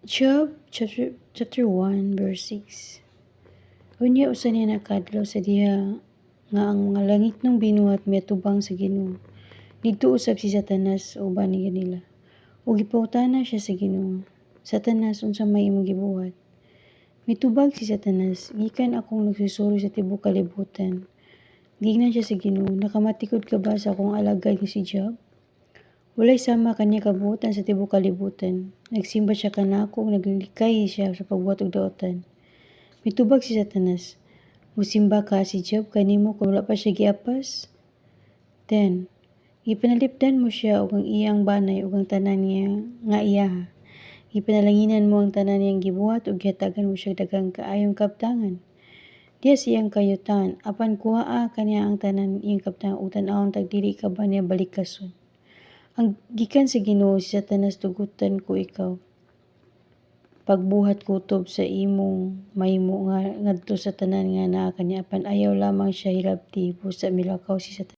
Job chapter 1 verse 6. Unya usa niya nakadlaw sa diha nga ang mga langit nung binuhat miatubang sa Ginoo. Didto usab si Satanas uban ni kanila. Ug gipangutana siya sa Ginoo, Satanas, unsa may imong gibuhat? Mitubag si Satanas, gikan akong nagsusuro sa tibuok kalibutan. Gingnan siya sa Ginoo, nakamatikod ka ba sa akong alagad nga si Job? Walay sama kaniya kabuotan sa tibuok kalibutan. Nagsimba siya kanako ug naglilikay siya sa pagbuhat og daotan. Mitubag si Satanas, musimba ka si Job kanimo kung wala pa siya giapas? 10. Gipanalipdan mo siya ug ang iyang banay ug ang tanan niya nga iyaha. Gipanalanginan mo ang tanan niyang gibuhat ug gihatagan mo siya daghang kaayong kabtangan. Diya siyang kayutan, apan kuhaa kaniya ang tanan iyang kabtangan ug tan-awon tag dili ka ba niya balikason. Ang gikan sa Ginoo si Satanas, tugutan ko ikaw. Pagbuhat kutob sa imong mahimo nga ngadto sa tanan nga naa kaniya, apan ayaw lamang siya hilabti busa milakaw si Satanas.